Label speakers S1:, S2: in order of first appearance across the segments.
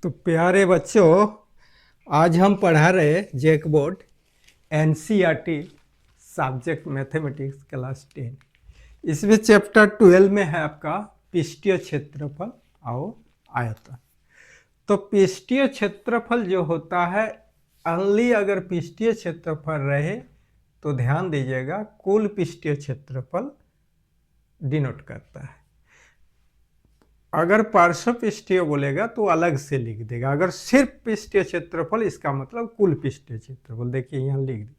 S1: तो प्यारे बच्चों, आज हम पढ़ा रहे JAC board NCERT subject mathematics class 10। इसमें चैप्टर 12 में है आपका पृष्ठीय क्षेत्रफल और आयतन। तो पृष्ठीय क्षेत्रफल जो होता है, ओनली अगर पृष्ठीय क्षेत्रफल रहे तो ध्यान दीजिएगा कुल पृष्ठीय क्षेत्रफल डिनोट करता है। अगर पार्श्व पृष्ठीय बोलेगा तो अलग से लिख देगा। अगर सिर्फ पृष्ठीय क्षेत्रफल, इसका मतलब कुल पृष्ठीय क्षेत्रफल। देखिए यहाँ लिख दिया।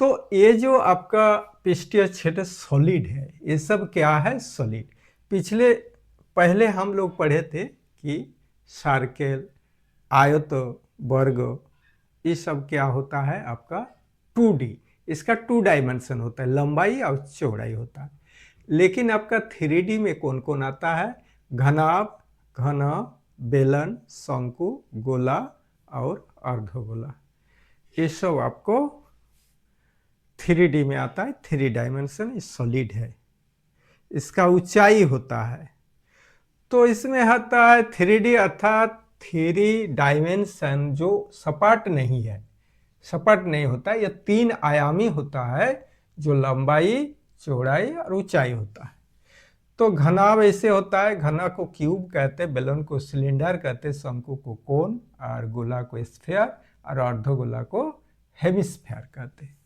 S1: तो ये जो आपका पृष्ठीय क्षेत्र सॉलिड है, ये सब क्या है? सॉलिड। पहले हम लोग पढ़े थे कि सर्कल, आयत, वर्ग, ये सब क्या होता है आपका 2D। इसका 2 डायमेंशन होता है, लंबाई और चौड़ाई होता है। लेकिन आपका 3D में कौन कौन आता है? घनाभ, घन, बेलन, शंकु, गोला और अर्धगोला। ये सब आपको 3D में आता है। 3 डायमेंशन सॉलिड है। इसका ऊंचाई होता है, तो इसमें आता है 3D अर्थात 3 डायमेंशन जो सपाट नहीं है, सपाट नहीं होता है। यह 3 आयामी होता है, जो लंबाई, चौड़ाई और ऊंचाई होता है। तो घनाभ ऐसे होता है, घना को क्यूब कहते हैं, बेलन को सिलेंडर कहते हैं, शंकु को कोन और गोला को स्फीयर और अर्धगोला को हेमिस्फीयर कहते हैं।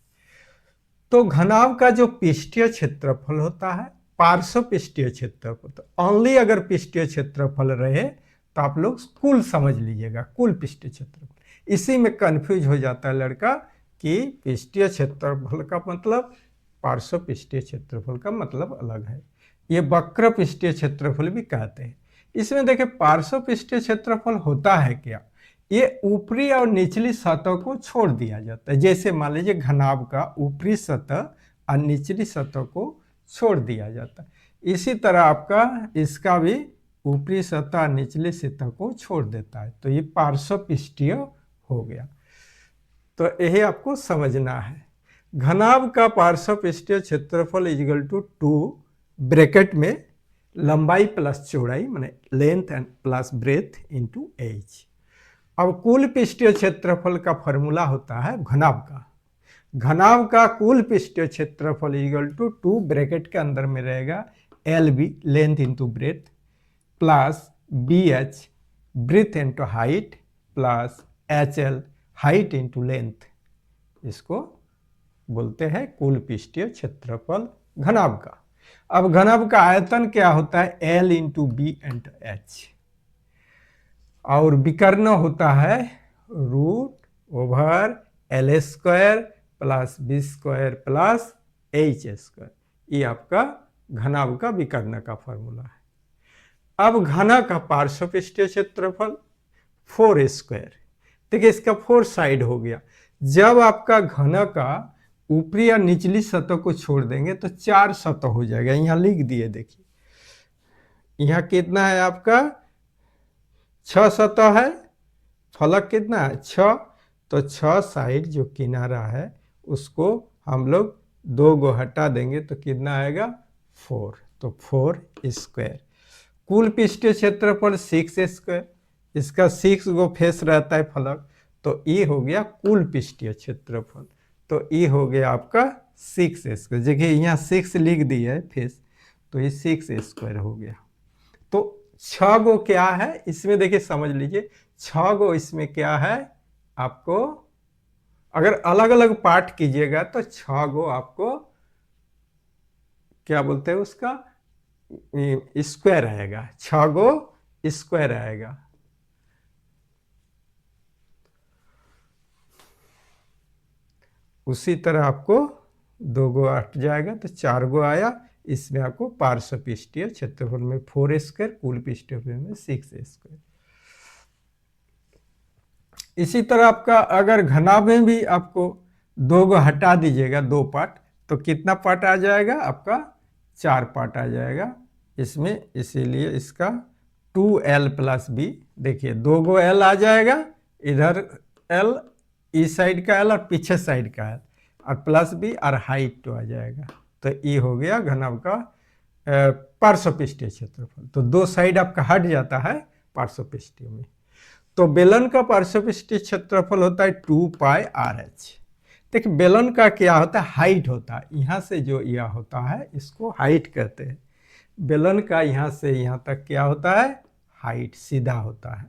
S1: तो घनाभ का जो पृष्ठीय क्षेत्रफल होता है, पार्श्व पृष्ठीय क्षेत्रफल, तो ओनली अगर पृष्ठीय क्षेत्रफल रहे तो आप लोग कुल समझ लीजिएगा, कुल पृष्ठीय क्षेत्रफल। इसी में कंफ्यूज हो जाता है लड़का कि पृष्ठीय क्षेत्रफल का मतलब, पार्श्व पृष्ठीय क्षेत्रफल का मतलब अलग है। ये वक्र पृष्ठीय क्षेत्रफल भी कहते हैं। इसमें देखिए पार्श्व पृष्ठीय क्षेत्रफल होता है क्या? ये ऊपरी और निचली सतह को छोड़ दिया जाता है। जैसे मान लीजिए घनाभ का ऊपरी सतह और निचली सतह को छोड़ दिया जाता है। इसी तरह आपका इसका भी ऊपरी सतह और निचली सतह को छोड़ देता है। तो ये पार्श्व पृष्ठीय हो गया। तो यही आपको समझना है। घनाभ का पार्श्व पृष्ठीय क्षेत्रफल इक्वल टू 2 ब्रैकेट में लंबाई प्लस चौड़ाई, माने length and plus breadth into H. अब कुल पृष्ठीय क्षेत्रफल का फॉर्मूला होता है घनाभ का। घनाभ का कुल पृष्ठीय क्षेत्रफल इक्वल टू 2 ब्रैकेट के अंदर में रहेगा LB length into breadth plus BH breath into height plus HL height into length. इसको बोलते हैं कुल पृष्ठीय क्षेत्रफल घनाभ का। अब घनाभ का आयतन क्या होता है? L into B into H। और विकर्ण होता है root over L square plus B square plus H square. ये आपका घनाभ का विकर्ण का फॉर्मूला है। अब घन का पार्श्व पृष्ठीय क्षेत्रफल 4 स्क्वायर। देखिए इसका 4 साइड हो गया। जब आपका घन का ऊपरी या निचली सतह को छोड़ देंगे तो 4 सतह हो जाएगा। यहाँ लिख दिए, देखिए यहाँ कितना है आपका? 6 सतह है। फलक कितना है? 6। तो 6 साइड जो किनारा है उसको हम लोग 2 गो हटा देंगे तो कितना आएगा? 4। तो 4 स्क्वायर। कुल पृष्ठीय क्षेत्रफल 6 स्क्वायर। इसका 6 गो फेस रहता है फलक, तो ये हो गया कुल पृष्ठीय क्षेत्रफल। तो ये हो गया आपका 6 स्क्वायर। देखिए यहाँ 6 लिख दिया है फेस, तो ये 6 स्क्वायर हो गया। तो 6 गो क्या है इसमें? देखिए समझ लीजिए, 6 गो इसमें क्या है आपको? अगर अलग अलग पार्ट कीजिएगा तो 6 गो आपको क्या बोलते हैं उसका? स्क्वायर आएगा। 6 गो स्क्वायर आएगा। उसी तरह आपको 2 गो हट जाएगा तो 4 गो आया। इसमें आपको पार्श्व पृष्ठीय क्षेत्रफल में 4 स्क्वायर, कुल पृष्ठीय में 6 स्क्वायर। इसी तरह आपका अगर घनाभ में भी आपको 2 गो हटा दीजिएगा, 2 पार्ट, तो कितना पार्ट आ जाएगा आपका? 4 पार्ट आ जाएगा इसमें। इसीलिए इसका 2L प्लस B। देखिए 2 गो L आ जाएगा, इधर L, इस साइड का L और पीछे साइड का L, और प्लस B और हाइट 2 आ जाएगा। तो ये हो गया घनाभ का पार्श्व पृष्ठीय क्षेत्रफल। तो 2 साइड आपका हट जाता है पार्श्व पृष्ठीय में। तो बेलन का पार्श्वपृष्ठीय क्षेत्रफल होता है 2πRh। देखिए बेलन का क्या होता है, हाइट होता है, यहाँ से जो यह होता है इसको हाइट कहते हैं। बेलन का यहाँ से यहाँ तक क्या होता है, हाइट, सीधा होता है।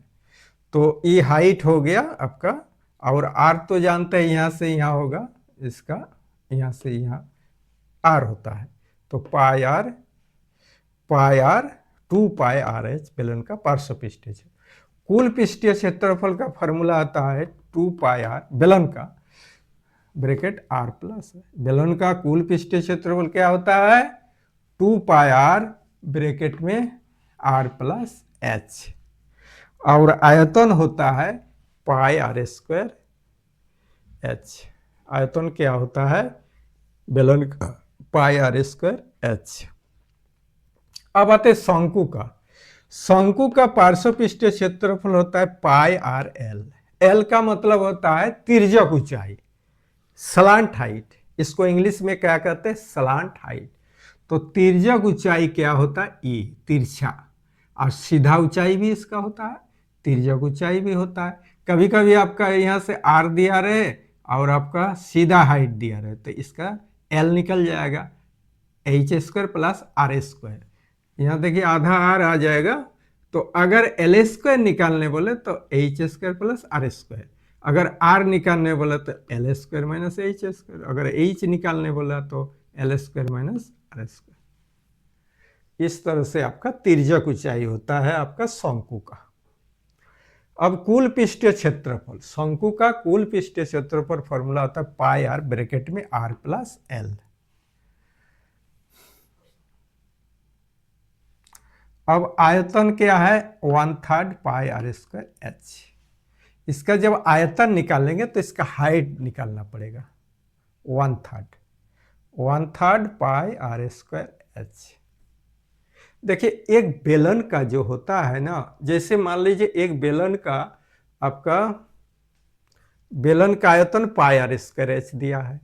S1: तो ये हाइट हो गया आपका, और आर तो जानते हैं यहाँ से यहाँ होगा, इसका यहाँ से यहाँ आर होता है। तो पाई आर 2πRh बेलन का पार्श्वपृष्ठीय क्षेत्र। कुल पृष्ठीय क्षेत्रफल का फॉर्मूला आता है 2πR बेलन का, ब्रैकेट R प्लस है। बेलन का कुल पृष्ठीय क्षेत्रफल क्या होता है, 2πR ब्रैकेट में R प्लस H, और आयतन होता है πr² H। आयतन क्या होता है बेलन का, πr² H। अब आते शंकु का। शंकु का पार्श्वपृष्ठीय क्षेत्रफल होता है πRL। L का मतलब होता है तिर्यक ऊंचाई, स्लांट हाइट। इसको इंग्लिश में क्या कहते हैं, स्लांट हाइट। तो तिर्यक ऊंचाई क्या होता है, E तिरछा, और सीधा ऊंचाई भी इसका होता है, तिर्यक ऊंचाई भी होता है। कभी कभी आपका यहाँ से R दिया रहे और आपका सीधा हाइट दिया रहे, तो इसका L निकल जाएगा, h² प्लस r²। यहाँ देखिए आधा R आ जाएगा, तो अगर L² निकालने बोले तो h² प्लस r², अगर R निकालने बोला तो L² माइनस h², अगर H निकालने बोला तो L² माइनस r²। इस तरह से आपका तिर्यक ऊंचाई होता है आपका शंकु का। अब कुल पृष्ठीय क्षेत्रफल, शंकु का कुल पृष्ठीय क्षेत्रफल फॉर्मूला होता है πR ब्रैकेट में R प्लस L। अब आयतन क्या है, 1/3 πR² H। इसका जब आयतन निकालेंगे तो इसका हाइट निकालना पड़ेगा, 1/3 πR² H। देखिए एक बेलन का जो होता है ना, जैसे मान लीजिए एक बेलन का आपका बेलन का आयतन πR² H दिया है,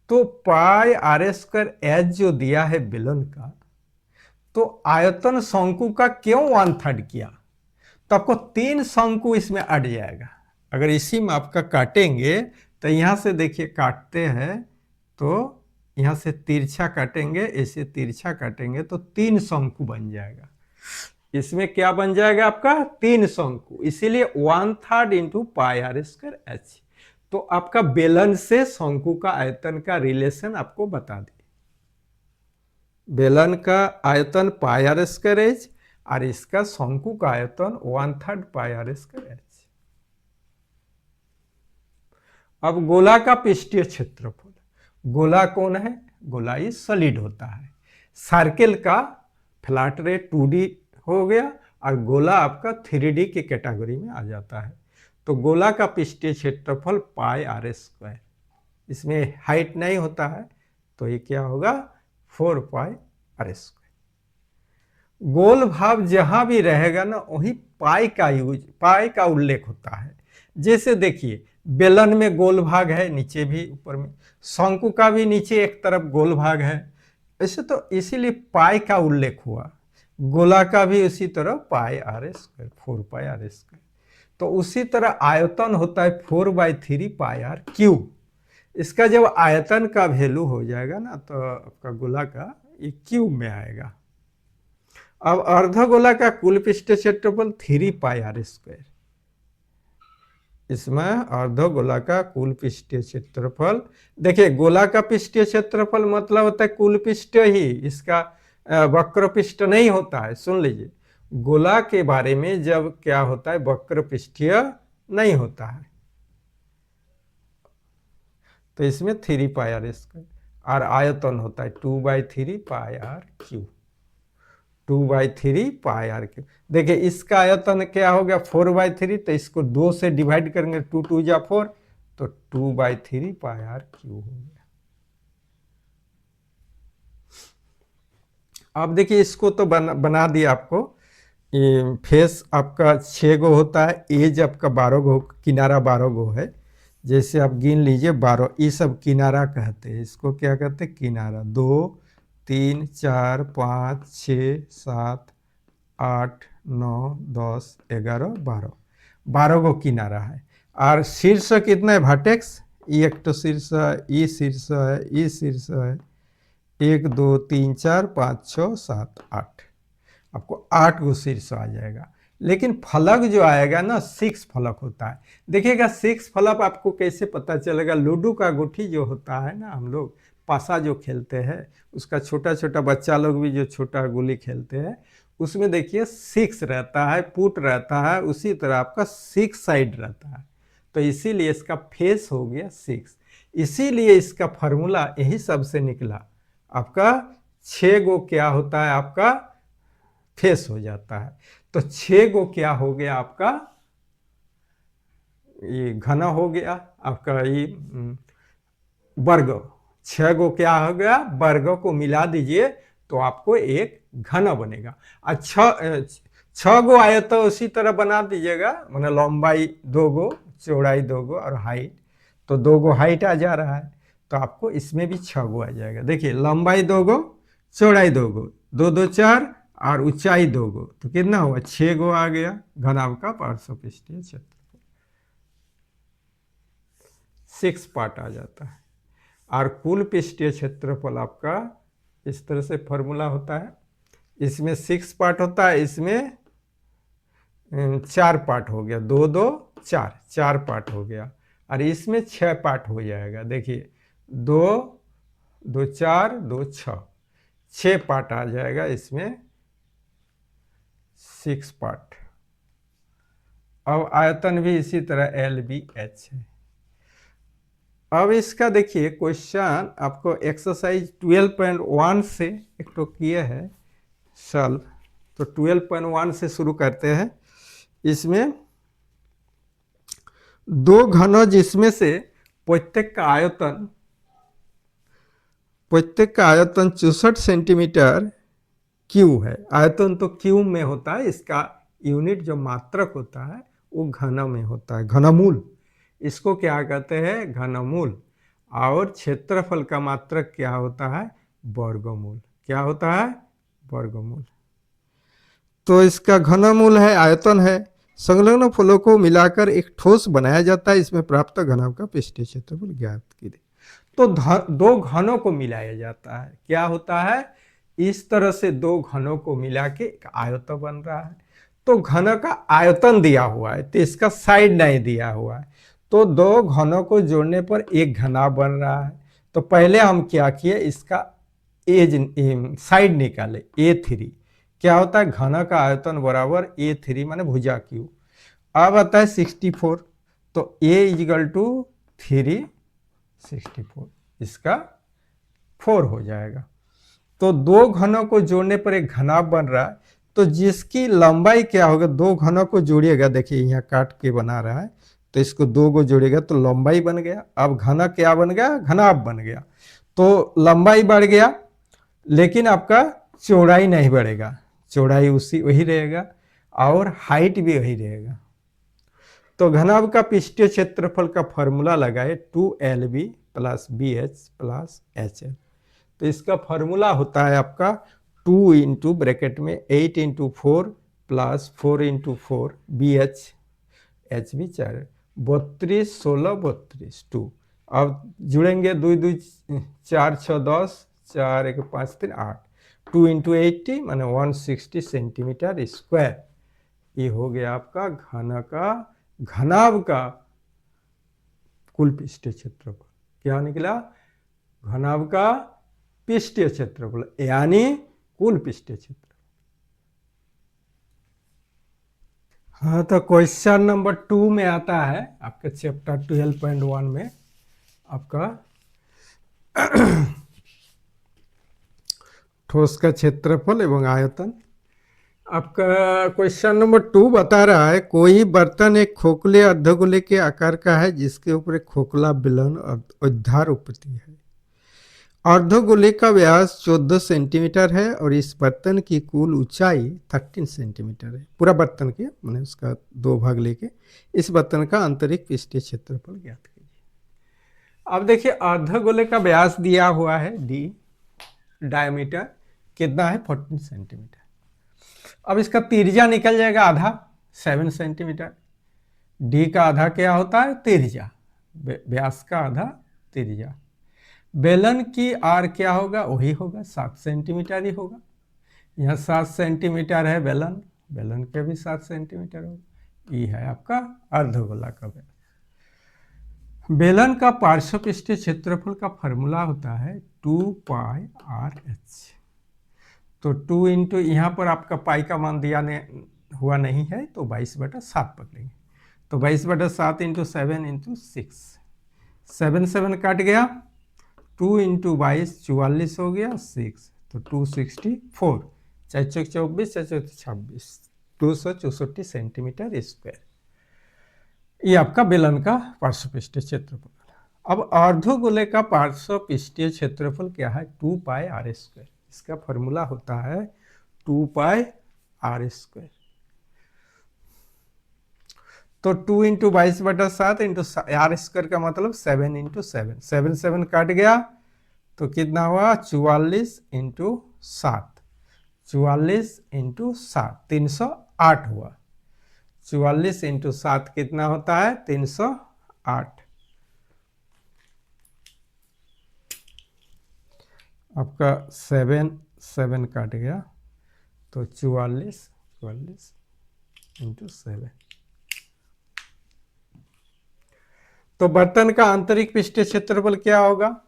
S1: तो πR² H जो दिया है बेलन का, तो आयतन शंकु का क्यों 1/3 किया, तो आपको 3 शंकु इसमें अट जाएगा। अगर इसी में आपका काटेंगे तो यहाँ से देखिए काटते हैं, तो यहाँ से तिरछा काटेंगे, ऐसे तिरछा काटेंगे तो 3 शंकु बन जाएगा। इसमें क्या बन जाएगा आपका, 3 शंकु, इसीलिए 1/3 इंटू πR² H। तो आपका बेलन से शंकु का आयतन का रिलेशन आपको बता दी। बेलन का आयतन πR² H और इसका शंकु का आयतन 1/3 πR² H। अब गोला का पृष्ठीय क्षेत्रफल, गोला कौन है, गोला ये सॉलिड होता है। सर्किल का फ्लैट रेट 2D हो गया, और गोला आपका 3D की कैटेगरी में आ जाता है। तो गोला का पृष्ठीय क्षेत्रफल πR², इसमें हाइट नहीं होता है, तो ये क्या होगा 4πR²। गोल भाव जहां भी रहेगा ना, वहीं पाई का उल्लेख होता है। जैसे देखिए बेलन में गोल भाग है, नीचे भी ऊपर में, शंकु का भी नीचे एक तरफ गोल भाग है, ऐसे तो इसीलिए पाई का उल्लेख हुआ। गोला का भी उसी तरह πR², 4πR²। तो उसी तरह आयतन होता है 4/3 πR³। इसका जब आयतन का वैल्यू हो जाएगा ना, तो आपका गोला का ये क्यूब में आएगा। अब अर्धगोला का कुल पृष्ठीय क्षेत्रफल 3πR²। इसमें अर्धगोला का कुल पृष्ठीय क्षेत्रफल, देखिए गोला का पृष्ठीय क्षेत्रफल मतलब होता है कुल पृष्ठ ही, इसका वक्र पृष्ठ नहीं होता है। सुन लीजिए, गोला के बारे में जब क्या होता है, वक्र पृष्ठीय नहीं होता है, तो इसमें 3πR², और आयतन होता है 2/3 πR³, 2/3 πR³। देखिए इसका आयतन क्या हो गया 4/3, तो इसको 2 से डिवाइड करेंगे, 2 2 जा 4, तो 2/3 πR³ हो गया। अब देखिए इसको तो बना दिया आपको। ये फेस आपका 6 गो होता है, एज आपका 12 गो, किनारा 12 गो है। जैसे आप गिन लीजिए 12, ये सब किनारा कहते हैं। इसको क्या कहते हैं, किनारा। 2 3 4 5 6 7 8 9 10 11 12, 12 गो किनारा है। और शीर्ष कितना है वर्टेक्स, ये एक तो शीर्ष है, ये शीर्ष है, ये शीर्ष है, 1 2 3 4 5 6 7 8, आपको 8 गो शीर्ष आ जाएगा। लेकिन फलक जो आएगा ना 6 फलक होता है। देखिएगा 6 फलक आपको कैसे पता चलेगा, लूडो का गुठी जो होता है ना, हम लोग पासा जो खेलते हैं, उसका छोटा छोटा बच्चा लोग भी जो छोटा गुल्ली खेलते हैं, उसमें देखिए 6 रहता है, पुट रहता है, उसी तरह आपका 6 साइड रहता है। तो इसीलिए इसका फेस हो गया 6। इसीलिए इसका फॉर्मूला यही सबसे निकला, आपका 6 गो क्या होता है, आपका फेस हो जाता है। तो 6 गो क्या हो गया आपका, ये घना हो गया आपका, ये वर्ग। 6 गो क्या हो गया, वर्ग को मिला दीजिए तो आपको एक घना बनेगा। अच्छा 6 गो आए तो उसी तरह बना दीजिएगा, मतलब लंबाई 2 गो, चौड़ाई 2 गो और हाइट, तो 2 गो हाइट आ जा रहा है, तो आपको इसमें भी 6 गो आ जाएगा। देखिए लंबाई 2 गो, चौड़ाई 2 गो, 2 2 4 और ऊंचाई 2 गो, तो कितना हुआ 6 गो आ गया घनाभ का पार्श्वपृष्ठीय क्षेत्र, 6 पार्ट आ जाता है। और कुल पृष्ठीय क्षेत्रफल आपका इस तरह से फॉर्मूला होता है, इसमें 6 पार्ट होता है, इसमें 4 पार्ट हो गया, 2 2 4, 4 पार्ट हो गया, और इसमें 6 पार्ट हो जाएगा। देखिए 2 2 4 2 6 पार्ट आ जाएगा, इसमें 6 पार्ट। अब आयतन भी इसी तरह LBH है। अब इसका देखिए क्वेश्चन आपको एक्सरसाइज 12.1 से एक तो किए है सॉल्व, तो 12.1 से शुरू करते हैं। इसमें 2 घनों जिसमें से प्रत्येक का आयतन 64 सेंटीमीटर क्यू है। आयतन तो क्यू में होता है, इसका यूनिट जो मात्रक होता है वो घन में होता है, घनमूल, इसको क्या कहते हैं, घनमूल। और क्षेत्रफल का मात्रक क्या होता है, वर्गमूल। क्या होता है, वर्गमूल। तो इसका घनमूल है, आयतन है। संलग्न फलों को मिलाकर एक ठोस बनाया जाता है, इसमें प्राप्त घनत्व का पृष्ठीय क्षेत्रफल ज्ञात कीजिए। तो 2 घनों को मिलाया जाता है, क्या होता है, इस तरह से 2 घनों को मिला के एक आयतन बन रहा है। तो घन का आयतन दिया हुआ है, तो इसका साइड नहीं दिया हुआ है, तो 2 घनों को जोड़ने पर एक घना बन रहा है। तो पहले हम क्या किए, इसका एज साइड निकाले, A3 क्या होता है, घन का आयतन बराबर A3 माने भुजा क्यू। अब आता है 64, तो A इजिकल टू 3 64, इसका 4 हो जाएगा। तो 2 घनों को जोड़ने पर एक घनाभ बन रहा है, तो जिसकी लंबाई क्या होगा, 2 घनों को जोड़िएगा, देखिए यहाँ काट के बना रहा है, तो इसको 2 को जोड़ेगा तो लंबाई बन गया। अब घना क्या बन गया, घनाभ बन गया। तो लंबाई बढ़ गया, लेकिन आपका चौड़ाई नहीं बढ़ेगा, चौड़ाई वही रहेगा और हाइट भी वही रहेगा। तो घनाभ का पृष्ठीय क्षेत्रफल का फॉर्मूला लगाए 2LB + BH + HL। तो इसका फॉर्मूला होता है आपका 2 इंटू ब्रैकेट में 8 इंटू 4 + 4 इंटू 4 BH, H भी 4, 32 16 32 2। अब जुड़ेंगे 2 2 4 6 10, 4 1 5 3 8, 2 इंटू 80 माने 160 सेंटीमीटर स्क्वायर। ये हो गया आपका घनाभ का कुल पृष्ठीय क्षेत्रफल। क्या निकला, घनाभ का पृष्ठीय क्षेत्रफल यानी कुल पृष्ठीय क्षेत्रफल। हाँ, तो क्वेश्चन नंबर 2 में आता है आपके चैप्टर 12.1 में आपका ठोस का क्षेत्रफल एवं आयतन। आपका क्वेश्चन नंबर 2 बता रहा है, कोई बर्तन एक खोखले अर्धगोले के आकार का है जिसके ऊपर एक खोखला बेलन और उद्धार उपति है। अर्धगोले का व्यास 14 सेंटीमीटर है और इस बर्तन की कुल ऊंचाई 13 सेंटीमीटर है। पूरा बर्तन की मैंने उसका 2 भाग लेके इस बर्तन का आंतरिक पृष्ठीय क्षेत्रफल ज्ञात कीजिए। अब देखिए अर्धगोले का व्यास दिया हुआ है D, डायमीटर कितना है 14 सेंटीमीटर। अब इसका त्रिज्या निकल जाएगा आधा 7 सेंटीमीटर। डी का आधा क्या होता है? त्रिज्या, व्यास का आधा त्रिज्या। बेलन की आर क्या होगा? वही होगा 7 सेंटीमीटर ही होगा। यहाँ 7 सेंटीमीटर है बेलन, बेलन के भी 7 सेंटीमीटर होगा। ये है आपका अर्धगोला का बेलन। बेलन का पार्श्वपृष्ठीय क्षेत्रफल का फॉर्मूला होता है 2πr/h। तो 2 इंटू, यहाँ पर आपका पाई का मान दिया हुआ नहीं है, तो 22/7 पकड़ेंगे। तो 22/7 इंटू 7 इंटू 6, 7 7 कट गया, 2 इंटू 22 44 हो गया, 6 तो 264, 4 चौक 24, 4 चौक 26, 264 सेंटीमीटर स्क्वायर। ये आपका बेलन का पार्श्वपृष्ठीय क्षेत्रफल। अब अर्धगोले का पार्श्वपृष्ठीय क्षेत्रफल क्या है? 2πr²। इसका फॉर्मूला होता है 2πr²। तो 2 इंटू 22/7 इंटू r² का मतलब 7 इंटू 7, 7 7 काट गया, तो कितना हुआ? 44 इंटू 7, 44 इंटू 7 308 हुआ। 44 इंटू 7 कितना होता है? 308। आपका 7 7 काट गया, तो 44 इंटू 7। तो बर्तन का आंतरिक पृष्ठीय क्षेत्रफल क्या होगा?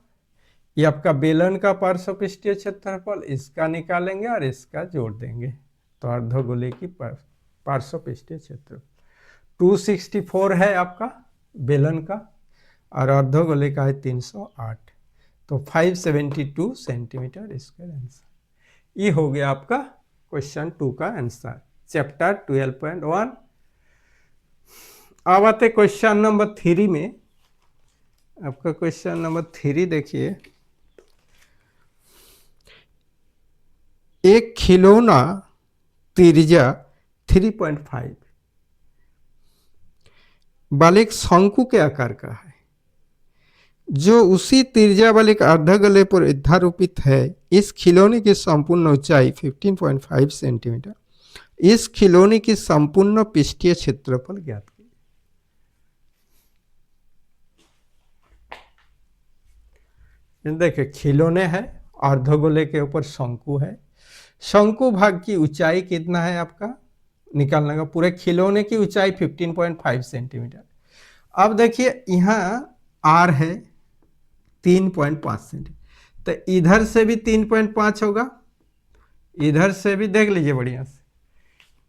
S1: ये आपका बेलन का पार्श्वपृष्ठीय क्षेत्रफल, इसका निकालेंगे और इसका जोड़ देंगे, तो अर्धगोले की पार्श्वपृष्ठीय क्षेत्रफल 264 है आपका बेलन का, और अर्धगोले का है 308, तो 572 सेंटीमीटर स्क्वायर आंसर। ये हो गया आपका क्वेश्चन 2 का आंसर, चैप्टर 12.1। अब आते क्वेश्चन नंबर 3 में। आपका क्वेश्चन नंबर 3 देखिए, एक खिलौना त्रिज्या 3.5 वाले एक शंकु के आकार का है, जो उसी त्रिज्या वाले एक अर्धगोले पर अध्यारोपित है। इस खिलौने की संपूर्ण ऊंचाई 15.5 सेंटीमीटर। इस खिलौने की संपूर्ण पृष्ठीय क्षेत्रफल ज्ञात कीजिए। देखिए खिलौने है, अर्धगोले के ऊपर शंकु है। शंकु भाग की ऊंचाई कितना है आपका? निकालना का। पूरे खिलौने की ऊंचाई 15.5 सेंटीमीटर। अब देखिए यहाँ आर है 3.5 सेंटीमीटर, तो इधर से भी 3.5 होगा, इधर से भी देख लीजिए बढ़िया से,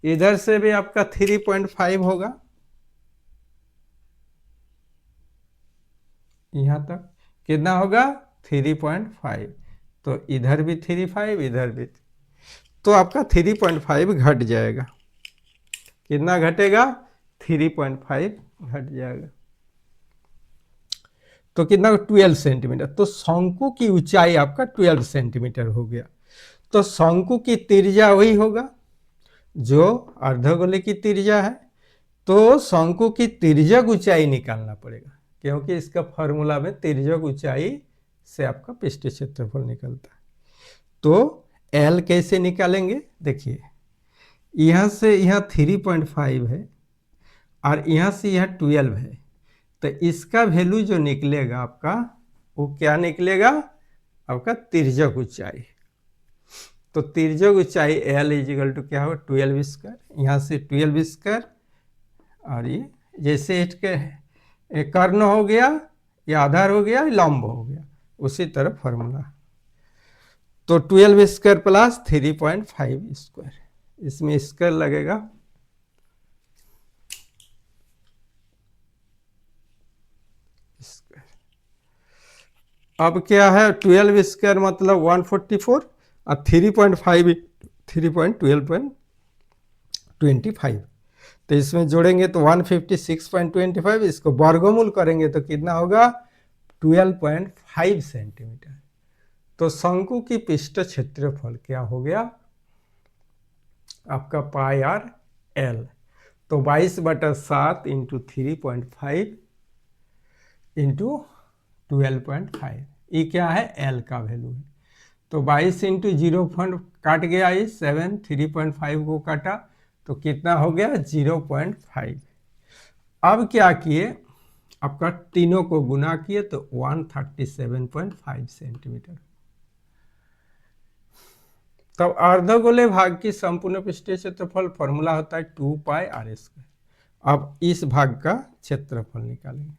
S1: इधर से भी आपका 3.5 होगा, यहां तक कितना होगा? 3.5। तो इधर भी 3.5, इधर भी, तो आपका 3.5 घट जाएगा। कितना घटेगा? 3.5 घट जाएगा, तो कितना? 12 सेंटीमीटर। तो शंकु की ऊंचाई आपका 12 सेंटीमीटर हो गया। तो शंकु की त्रिज्या वही होगा जो अर्धगोले की त्रिज्या है, तो शंकु की तिर्यक ऊंचाई निकालना पड़ेगा, क्योंकि इसका फॉर्मूला में तिर्यक ऊंचाई से आपका पृष्ठीय क्षेत्रफल निकलता है। तो L कैसे निकालेंगे? देखिए यहाँ से यहाँ 3.5 है और यहाँ से यहाँ 12 है, तो इसका वैल्यू जो निकलेगा आपका, वो क्या निकलेगा? आपका तिर्यक ऊंचाई। तो तिर्यक ऊंचाई L इजिकल टू क्या होगा? 12 स्क्वायर। यहाँ से 12 स्क्वायर, और ये जैसे इसके कर्ण हो गया, या आधार हो गया, लंब हो गया, उसी तरह फॉर्मूला। तो 12 स्क्वायर प्लस 3.5 स्क्वायर, इसमें स्क्वायर लगेगा, अब क्या है? 12 स्क्वायर मतलब 144, और 3.5 3.12.25, तो इसमें जोड़ेंगे तो 156.25, इसको वर्गमूल करेंगे तो कितना होगा? 12.5 सेंटीमीटर। तो शंकु की पृष्ठ क्षेत्रफल क्या हो गया आपका? πr/L। तो 22/7 इंटू 3.5 इंटू 12.5, ये क्या है? L का वैल्यू है। तो 22 इंटू 0 काट गया, ये 7, 3.5 को काटा, तो कितना हो गया? 0.5। अब क्या किए, आपका तीनों को गुना किए तो 137.5 सेंटीमीटर। तब अर्धगोले भाग की संपूर्ण पृष्ठीय क्षेत्रफल फॉर्मूला होता है 2 पाई आर स्क्वायर। अब इस भाग का क्षेत्रफल निकालेंगे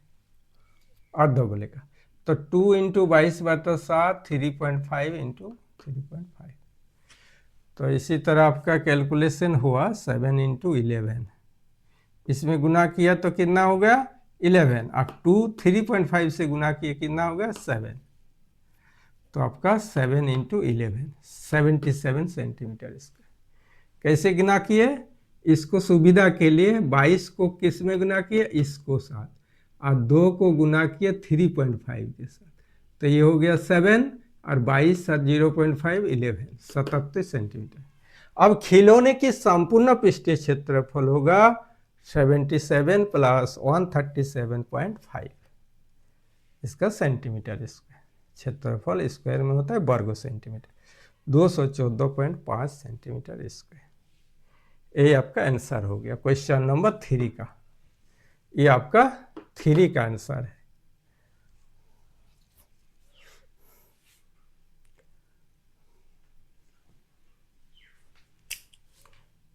S1: अर्धगोले का, तो 2 इंटू 22/7 3.5 इंटू 3.5। तो इसी तरह आपका कैलकुलेशन हुआ 7 इंटू 11, इसमें गुना किया तो कितना हो गया 11, और 2 3.5 से गुना किए कितना हो गया 7, तो आपका 7 इंटू 11 77 सेंटीमीटर स्क्वायर। कैसे गुना किए, इसको सुविधा के लिए 22 को किस में गुना किए, इसको साथ, और 2 को गुना किए 3.5 के साथ, तो ये हो गया 7 और 22 साथ 0.5 11 77 सेंटीमीटर। अब खिलौने की संपूर्ण पृष्ठीय क्षेत्रफल होगा 77 प्लस 137.5, इसका सेंटीमीटर स्क्वायर, क्षेत्रफल स्क्वायर में होता है वर्ग सेंटीमीटर, 214.5 सेंटीमीटर स्क्वायर। ये आपका आंसर हो गया क्वेश्चन नंबर 3 का, ये आपका 3 का आंसर है।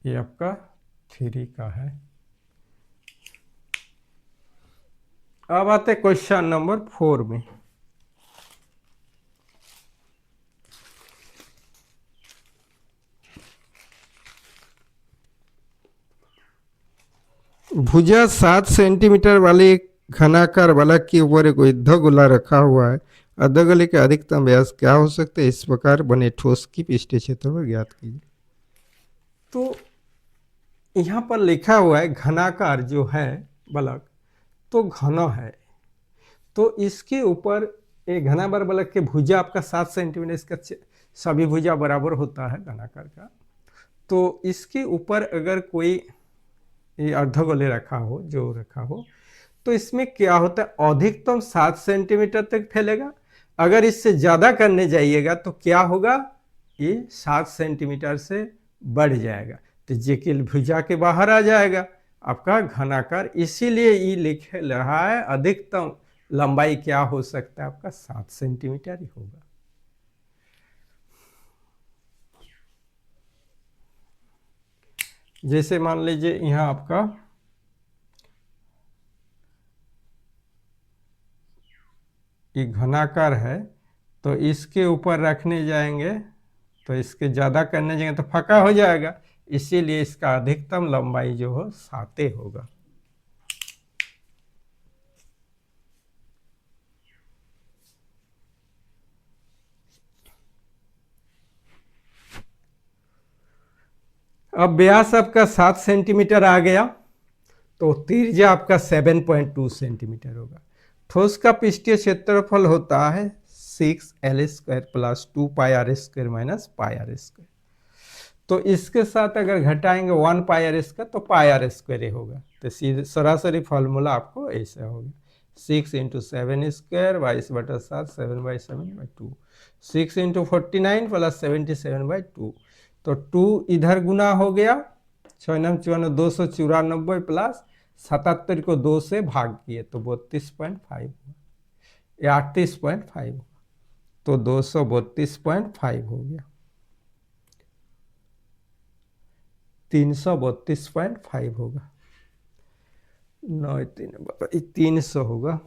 S1: ये आपका 3 का है। अब आते क्वेश्चन नंबर 4 में। भुजा 7 सेंटीमीटर वाले घनाकार बलक के ऊपर एक अर्धगोला रखा हुआ है। अर्धगोले के अधिकतम व्यास क्या हो सकता है, इस प्रकार बने ठोस की पृष्ठीय क्षेत्रफल ज्ञात कीजिए। तो यहाँ पर लिखा हुआ है घनाकार जो है बलक तो घन है, तो इसके ऊपर एक घनाकार बलक के भुजा आपका 7 सेंटीमीटर, इसका सभी भुजा बराबर होता है घनाकार का, तो इसके ऊपर अगर कोई ये अर्धगोले रखा हो, जो रखा हो, तो इसमें क्या होता है अधिकतम 7 सेंटीमीटर तक फैलेगा। अगर इससे ज़्यादा करने जाइएगा तो क्या होगा, ये 7 सेंटीमीटर से बढ़ जाएगा, तो जेकिल भुजा के बाहर आ जाएगा आपका घनाकार। इसीलिए ये लिख रहा है अधिकतम लंबाई क्या हो सकता है आपका 7 सेंटीमीटर ही होगा। जैसे मान लीजिए यहाँ आपका ये घनाकार है, तो इसके ऊपर रखने जाएंगे तो इसके ज़्यादा करने जाएंगे तो फका हो जाएगा, इसीलिए इसका अधिकतम लंबाई जो हो 7 होगा। अब व्यास आपका 7 सेंटीमीटर आ गया, तो त्रिज्या आपका 7.2 सेंटीमीटर होगा। ठोस का पृष्ठीय क्षेत्रफल होता है 6L² plus 2 pi R square minus pi R square. तो इसके साथ अगर घटाएंगे 1 पाई आर स्क्वायर तो पाई आर स्क्वायर ही होगा, तो सीधे सरासरी फॉर्मूला आपको ऐसा होगा 6 इंटू 7 स्क्वायर 22/7 7/7/2 6 इंटू 49 प्लस 77/2, तो 2 इधर गुना हो गया 6 9 54 294 प्लस 77 को 2 से भाग किए तो 32.5 हुआ, या 38.5 हुआ, तो 232.5 हो गया, 332.5 होगा, 9 300 होगा।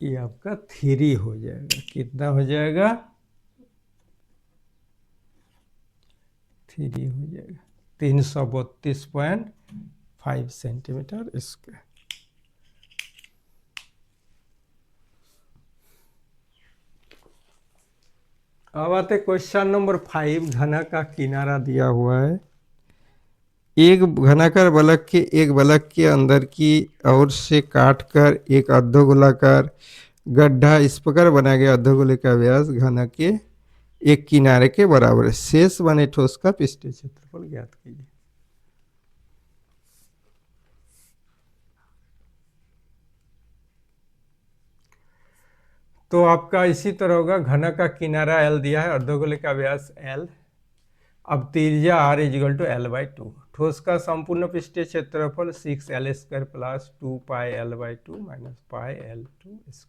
S1: ये आपका 3 हो जाएगा, कितना हो जाएगा 3 हो जाएगा 332.5 सेंटीमीटर स्क्वायर। अब आते क्वेश्चन नंबर 5। घना का किनारा दिया हुआ है एक घनाकार बलक के एक बलक के अंदर की ओर से काटकर एक अर्धगोलाकार गड्ढा इस प्रकार बनाया गया, अर्धगोले का व्यास घन के एक किनारे के बराबर है। शेष बने ठोस का पृष्ठीय क्षेत्रफल ज्ञात कीजिए। तो आपका इसी तरह होगा, घन का किनारा L दिया है, अर्धगोले का व्यास L, अब त्रिज्या R इजिकल टू L/2। ठोस का संपूर्ण पृष्ठीय क्षेत्रफल 6L² plus 2πL/2 minus πL2²।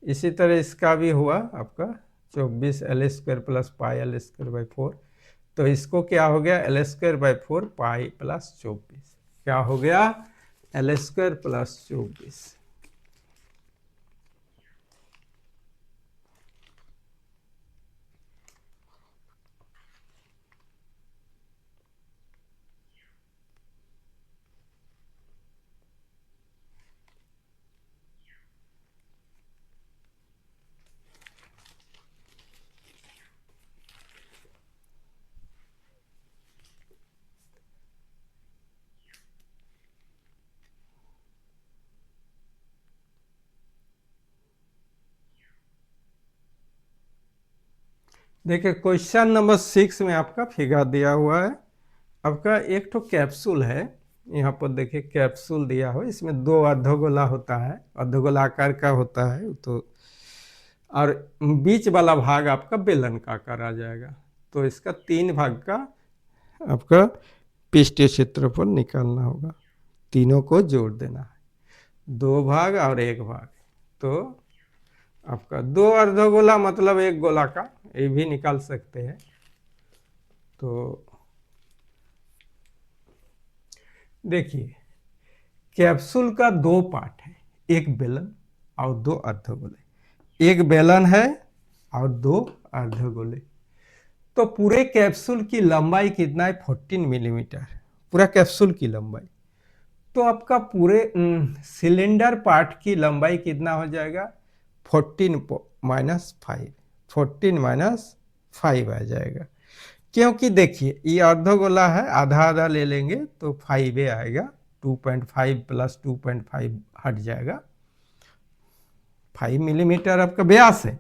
S1: इसी तरह इसका भी हुआ आपका 24L² प्लस πL²/4। तो इसको क्या हो गया, L²/4 पाई प्लस 24, क्या हो गया, L² प्लस 24। देखिए क्वेश्चन नंबर 6 में आपका फिगर दिया हुआ है। आपका एक तो कैप्सूल है, यहाँ पर देखिए कैप्सूल दिया हो, इसमें 2 अर्धगोला होता है, अर्धगोला आकार का होता है, तो और बीच वाला भाग आपका बेलन का आकार आ जाएगा। तो इसका 3 भाग का आपका पृष्ठीय क्षेत्रफल निकालना होगा, तीनों को जोड़ देना है, 2 भाग और 1 भाग। तो आपका 2 अर्धगोला मतलब 1 गोला का, ये भी निकाल सकते हैं। तो देखिए कैप्सूल का 2 पार्ट है, एक बेलन और 2 अर्धगोले। एक बेलन है और 2 अर्धगोले। तो पूरे कैप्सूल की लंबाई कितना है, 14 मिलीमीटर, पूरा कैप्सूल की लंबाई। तो आपका पूरे सिलेंडर पार्ट की लंबाई कितना हो जाएगा, 14 माइनस 5, 14 माइनस 5 आ जाएगा। क्योंकि देखिए ये अर्धगोला है, आधा आधा ले लेंगे तो 5 आएगा, 2.5 प्लस 2.5 हट जाएगा, 5 मिलीमीटर आपका व्यास है।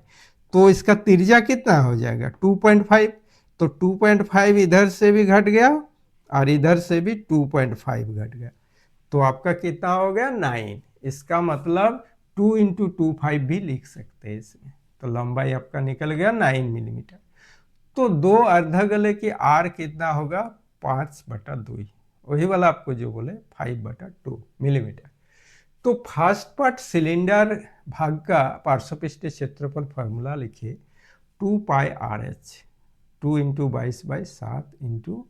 S1: तो इसका त्रिज्या कितना हो जाएगा, 2.5। तो 2.5 इधर से भी घट गया और इधर से भी 2.5 घट गया, तो आपका कितना हो गया, 9। इसका मतलब 2 इंटू 2.5 भी लिख सकते हैं इसमें। तो लंबाई आपका निकल गया 9 मिलीमीटर। तो 2 अर्धगोले की आर कितना होगा, 5/2, वही वाला आपको जो बोले 5/2 मिलीमीटर। तो फर्स्ट पार्ट सिलेंडर भाग का पार्श्वपृष्ठीय क्षेत्रफल फॉर्मूला लिखिए, 2πRH, 2 इंटू 22/7 इंटू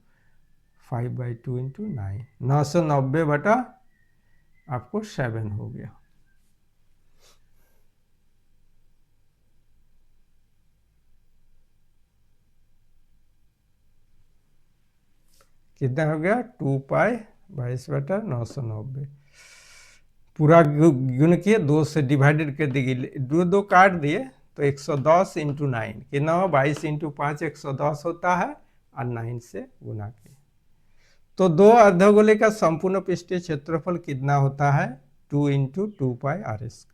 S1: 5/2 इंटू 9, 990 बटा आपको 7 हो गया। कितना हो गया, 2π/22/990। पूरा गुण किए, 2 से डिवाइडेड कर दिए, 2 काट दिए, तो 110 इंटू 9 कितना हो, 22 इंटू 5 110 होता है, और 9 से गुना किए। तो 2 अर्धगोले का संपूर्ण पृष्ठीय क्षेत्रफल कितना होता है, 2 इंटू 2πR²।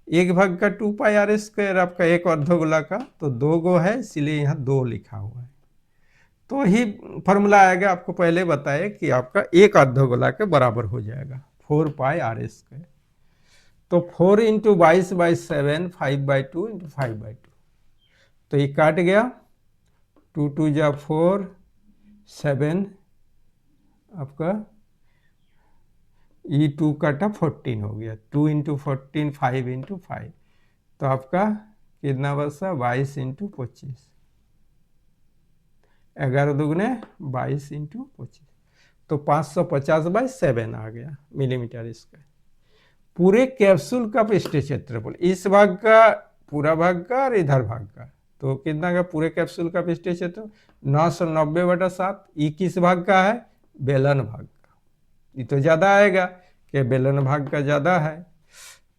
S1: एक भाग का 2πR² आपका एक अर्धगोला का, तो 2 गो है, इसलिए यहाँ 2 लिखा हुआ है। तो ही फॉर्मूला आएगा, आपको पहले बताए कि आपका एक अर्धगोला के बराबर हो जाएगा 4πR²। तो 4 इंटू 22/7, 5/2 इंटू 5/2, तो ये काट गया, 2 2 जा 4, 7 आपका ये 2 काटा 14 हो गया, 2 इंटू 14, 5 इंटू 5, तो आपका कितना बचा, 22 इंटू 25, 11 दुगने 22 इंटू 25, तो 550/7 आ गया मिलीमीटर इसका। पूरे कैप्सूल का पृष्ठीय क्षेत्रफल, इस भाग का, पूरा भाग का और इधर भाग का, तो कितना का पूरे कैप्सूल का पृष्ठीय क्षेत्र, 990/7। ये किस भाग का है, बेलन भाग का। ये तो ज़्यादा आएगा कि बेलन भाग का ज़्यादा है।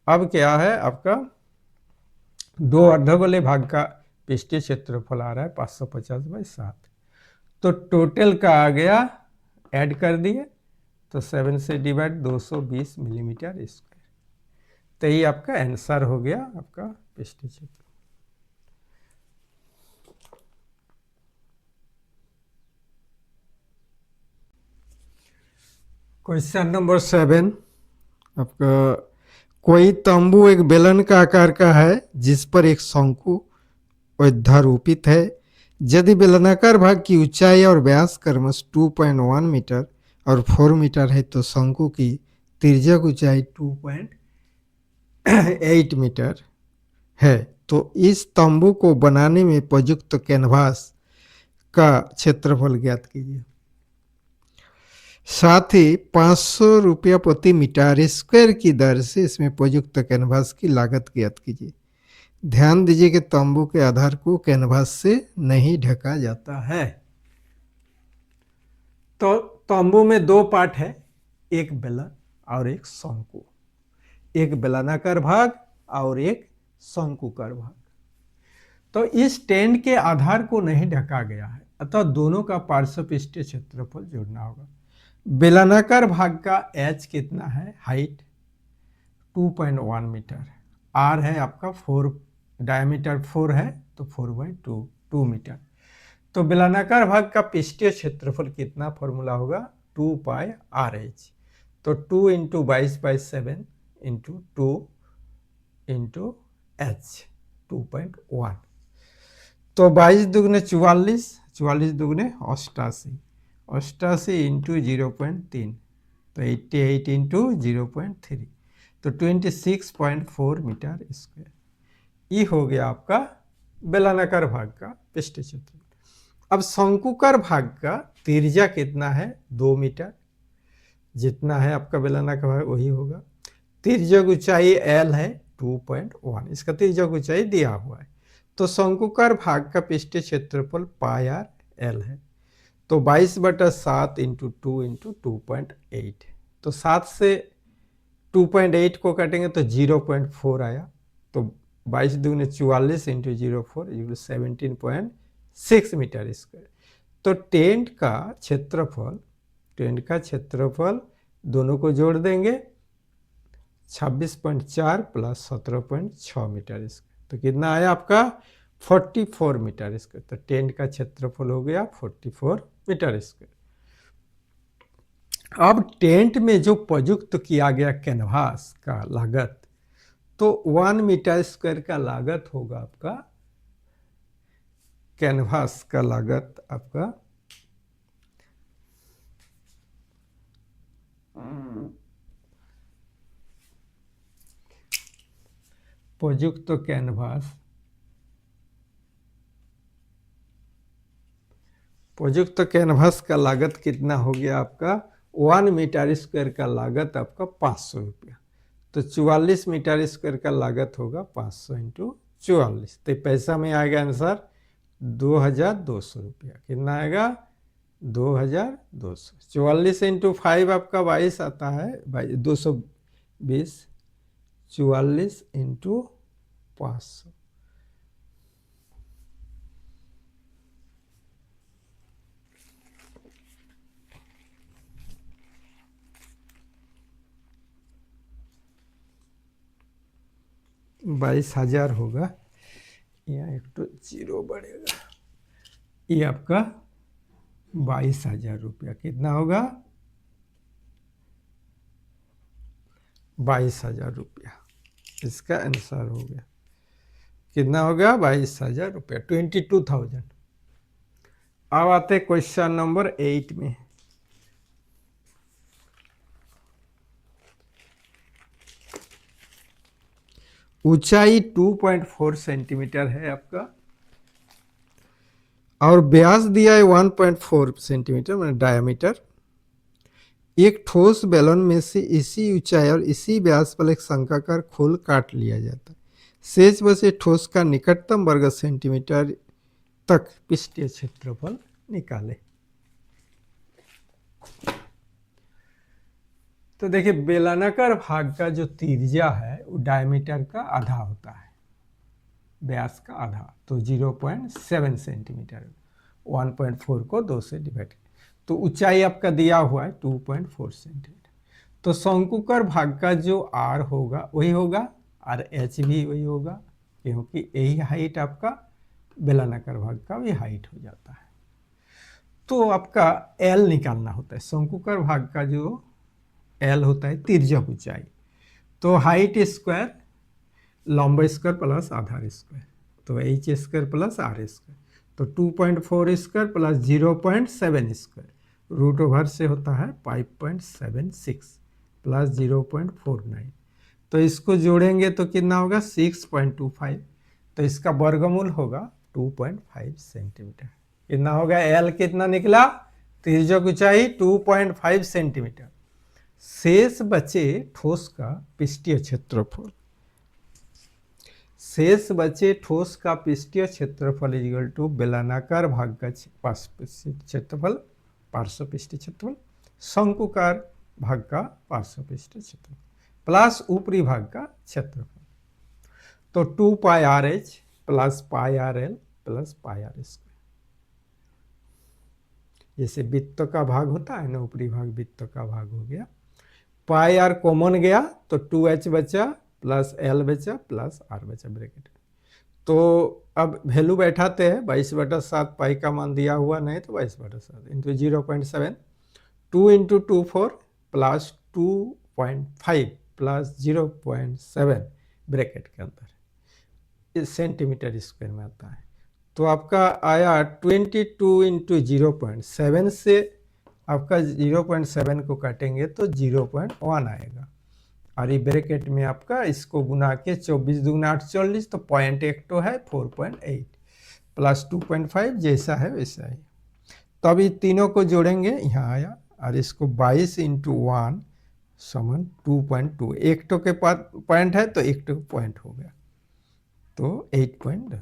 S1: अब क्या है आपका, 2 अर्धगोले भाग का पृष्ठीय क्षेत्रफल आ रहा है 550/7। तो टोटल का आ गया ऐड कर दिए तो 7 से डिवाइड 220 मिलीमीटर स्क्वायर। तो ये आपका आंसर हो गया आपका पृष्ठीय क्षेत्र। क्वेश्चन नंबर 7 आपका, कोई तंबू एक बेलन का आकार का है जिस पर एक शंकु अध्यारोपित है। यदि बेलनाकार भाग की ऊंचाई और व्यास क्रमश 2.1 मीटर और 4 मीटर है तो शंकु की तिर्यक ऊंचाई 2.8 मीटर है। तो इस तंबू को बनाने में प्रयुक्त कैनवास का क्षेत्रफल ज्ञात कीजिए। साथ ही 500 रुपया प्रति मीटर स्क्वायर की दर से इसमें प्रयुक्त कैनवास की लागत ज्ञात कीजिए। ध्यान दीजिए कि तंबू के आधार को कैनवास से नहीं ढका जाता है। तो तंबू में दो पार्ट है, एक बेलन और एक शंकु, एक बेलनाकार भाग और एक शंकुकार भाग। तो इस टेंट के आधार को नहीं ढका गया है, अतः दोनों का पार्श्वपृष्ठीय क्षेत्रफल जोड़ना होगा। बेलनाकार भाग का एच कितना है, हाइट 2.1 मीटर, आर है आपका 4, डायमीटर 4 है तो 4/2 2 मीटर। तो बेलनाकार भाग का पृष्ठीय क्षेत्रफल कितना, फॉर्मूला होगा 2πRh। तो 2 × 22/7 × 2 × h 2.1। तो 22 दुगने 44, 44 दुगने 88, 88 × 0.3 तो 88 × 0.3 तो 26.4 मीटर स्क्वायर। ये हो गया आपका बेलनाकार भाग का पृष्ठीय क्षेत्रफल। अब शंकुकार भाग का त्रिज्या कितना है, 2 मीटर, जितना है आपका बेलनाकार भाग वही होगा। तिर्यक ऊंचाई L है 2.1, इसका तिर्यक ऊंचाई दिया हुआ है। तो शंकुकार भाग का पृष्ठीय क्षेत्रफल πRL है। तो 22/7 × 2 × 2.8, तो 7 से 2.8 को काटेंगे तो 0.4 आया। तो 22 दुगने 44 × 0.4 17.6 मीटर स्क्वायर। तो टेंट का क्षेत्रफल दोनों को जोड़ देंगे, 26.4 + 17.6 मीटर स्क्वायर। तो कितना आया आपका 44 मीटर स्क्वायर। तो टेंट का क्षेत्रफल हो गया 44 मीटर स्क्वायर। अब टेंट में जो प्रयुक्त किया गया कैनवास का लागत, तो 1 मीटर स्क्वायर का लागत होगा आपका, कैनवास का लागत आपका प्रयुक्त कैनवास का लागत कितना हो गया आपका, 1 मीटर स्क्वायर का लागत आपका 500 रुपया। तो 44 मीटर स्क्वायर का लागत होगा 500 × 44, तो पैसा में आएगा आंसर 2200 रुपया। कितना आएगा 2200। 44 × 5 आपका 22 आता है, 220, 44 × 500 22,000 होगा। यहाँ एक तो जीरो बढ़ेगा, ये आपका 22,000 रुपया। कितना होगा 22,000 रुपया, इसका आंसर हो गया। कितना होगा 22,000 रुपया, 22,000। अब आते क्वेश्चन नंबर 8 में। ऊंचाई 2.4 सेंटीमीटर है आपका और व्यास दिया है 1.4 सेंटीमीटर मतलब डायमीटर। एक ठोस बैलन में से इसी ऊंचाई और इसी व्यास पर एक शंक्वाकार खोल काट लिया जाता है। शेष बचे ठोस का निकटतम वर्ग सेंटीमीटर तक पृष्ठीय क्षेत्रफल निकाले। तो देखिए बेलनाकार भाग का जो त्रिज्या है वो डायमीटर का आधा होता है, व्यास का आधा, तो 0.7 सेंटीमीटर। 1.4 को 2 से डिवाइड, तो तो ऊंचाई आपका दिया हुआ है 2.4 सेंटीमीटर। तो शंकुकर भाग का जो आर होगा वही होगा और एच भी वही होगा, क्योंकि यही हाइट आपका बेलनाकार भाग का भी हाइट हो जाता है। तो आपका एल निकालना होता है। शंकुकर भाग का जो एल होता है तिर्यक ऊंचाई, तो हाइट स्क्वायर लंब स्क्वायर प्लस आधार स्क्वायर, तो H square plus R square, तो 2.4 square plus 0.7 square, root over से होता है 5.76 प्लस 0.49, तो इसको जोड़ेंगे तो कितना होगा 6.25, तो इसका वर्गमूल होगा 2.5 सेंटीमीटर। कितना होगा, एल कितना निकला, तिर्यक ऊंचाई 2.5 सेंटीमीटर। शेष बचे ठोस का पृष्ठीय क्षेत्रफल, शेष बचे ठोस का पृष्ठीय क्षेत्रफल इक्वल टू बेलनाकार भाग का क्षेत्रफल पार्श्व पृष्ठीय क्षेत्रफल, शंकुकार भाग का पार्श्व पृष्ठीय क्षेत्रफल प्लस ऊपरी भाग का क्षेत्रफल। तो 2 pi R H plus pi R L plus pi R square. जैसे वृत्त का भाग होता है ना, ऊपरी भाग वृत्त का भाग हो गया, पाई आर कॉमन गया तो 2h बचा प्लस एल बचा प्लस आर बचा ब्रैकेट। तो अब वैल्यू बैठाते हैं, 22/7 पाई का मान दिया हुआ नहीं तो 22/7 into 0.7, 2 into 2 4 plus 2.5 plus 0.7 bracket के अंदर इस सेंटीमीटर स्क्वायर में आता है। तो आपका आया 22 इंटू 0.7 से आपका 0.7 को काटेंगे तो 0.1 आएगा, और ये ब्रैकेट में आपका इसको गुना के 24 दूना 8 40, तो 0.1 तो है 4.8 प्लस 2.5 जैसा है वैसा ही। तो अभी तीनों को जोड़ेंगे, यहाँ आया, और इसको 22 इंटू 1 समन 2.2, एक तो के पॉइंट है तो एक तो पॉइंट हो गया, तो 8.2,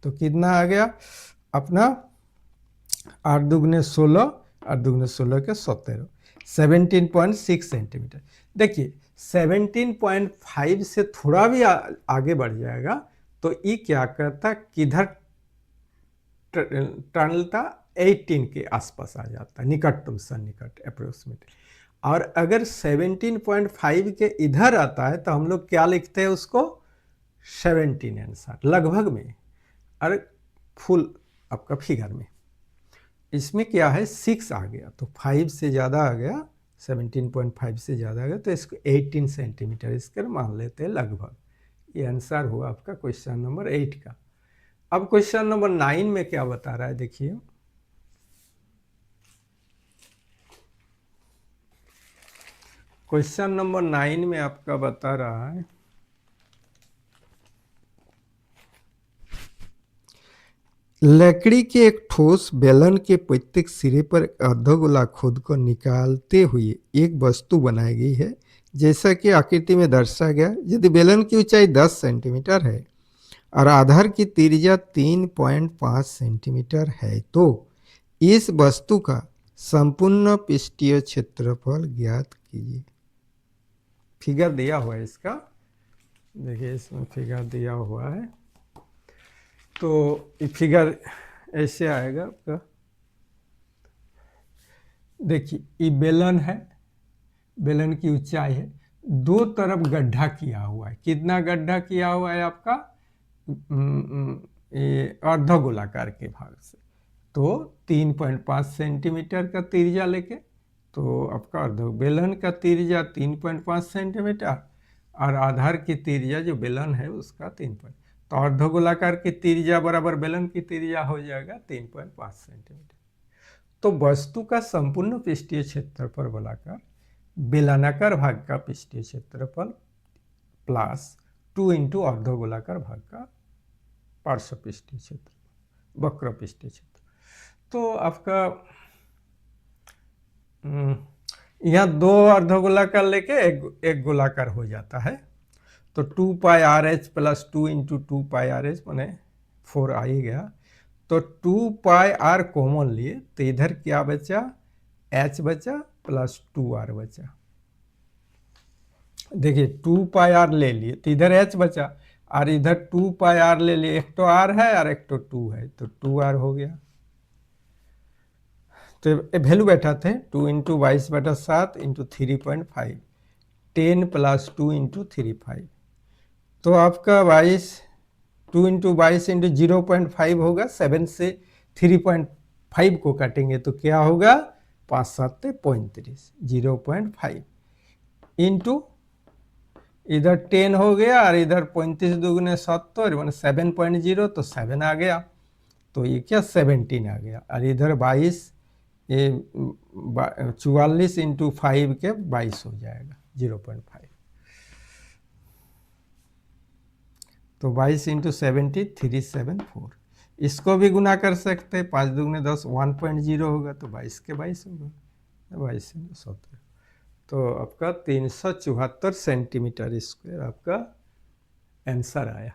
S1: तो कितना आ गया अपना 8 दूगने 16 और दूगने 16 के 17, 17.6 सेंटीमीटर। देखिए 17.5 से थोड़ा भी आगे बढ़ जाएगा तो ये क्या करता, किधर टनलता 18 के आसपास आ जाता, निकटतम सन्निकट अप्रोक्सीमेटली। और अगर 17.5 के इधर आता है तो हम लोग क्या लिखते हैं उसको, 17 आंसर लगभग में, और फुल आपका फिगर में इसमें क्या है 6 आ गया, तो 5 से ज़्यादा आ गया, 17.5 से ज़्यादा आ गया, तो इसको 18 सेंटीमीटर इसका मान लेते हैं लगभग। ये आंसर हुआ आपका क्वेश्चन नंबर 8 का। अब क्वेश्चन नंबर 9 में क्या बता रहा है, देखिए क्वेश्चन नंबर 9 में आपका बता रहा है लकड़ी के एक ठोस बेलन के प्रत्येक सिरे पर अर्धगोला खोद कर निकालते हुए एक वस्तु बनाई गई है, जैसा कि आकृति में दर्शाया गया। यदि बेलन की ऊंचाई 10 सेंटीमीटर है और आधार की त्रिज्या 3.5 सेंटीमीटर है, तो इस वस्तु का संपूर्ण पृष्ठीय क्षेत्रफल ज्ञात कीजिए। फिगर दिया हुआ है इसका, देखिए इसमें फिगर दिया हुआ है, तो ये फिगर ऐसे आएगा आपका। देखिए ये बेलन है, बेलन की ऊंचाई है, दो तरफ गड्ढा किया हुआ है। कितना गड्ढा किया हुआ है आपका, ये अर्धगोलाकार के भाग से, तो 3.5 सेंटीमीटर का त्रिज्या लेके, तो आपका बेलन का त्रिज्या 3.5 सेंटीमीटर और आधार की त्रिज्या जो बेलन है उसका 3. तो अर्धगोलाकार की त्रिज्या बराबर बेलन की त्रिज्या हो जाएगा 3.5 सेंटीमीटर। तो वस्तु का संपूर्ण पृष्ठीय क्षेत्रफल बोलाकर बेलनाकार भाग का पृष्ठीय क्षेत्रफल प्लस 2 इंटू अर्धगोलाकार भाग का पार्श्व पृष्ठीय क्षेत्रफल, वक्र पृष्ठीय क्षेत्र। तो आपका यहाँ 2 अर्धगोलाकार लेके एक गोलाकार हो जाता है, तो 2 pi R H plus 2 into 2 pi R H मैंने 4 आ ही गया। तो 2 पाई आर कॉमन लिए तो इधर क्या बचा, एच बचा प्लस 2 आर बचा। देखिए 2 पाई आर ले लिए तो इधर एच बचा, और इधर 2 पाई आर ले लिए, एक तो आर है और एक तो 2 है, तो 2 आर हो गया। तो वैल्यू बैठाते हैं 2 × 22/7 × 3.5, 10 + 2 × 3.5, तो आपका 22 2 × 22 × 0.5 होगा। 7 से 3.5 को काटेंगे तो क्या होगा, 5 × 7 = 35, 0.5 इंटू इधर 10 हो गया और इधर 35 दूगुने 70 मैंने 7.0, तो 7 आ गया, तो ये क्या 17 आ गया। और इधर 22 ये 44 × 5 के 22 हो जाएगा 0.5, तो 22 × 70 374। इसको भी गुना कर सकते हैं, 5 दूगुने 10 1.0 होगा, तो 22 के 22 होगा, 22 × 17, तो आपका 374 सेंटीमीटर स्क्वायर आपका आंसर आया।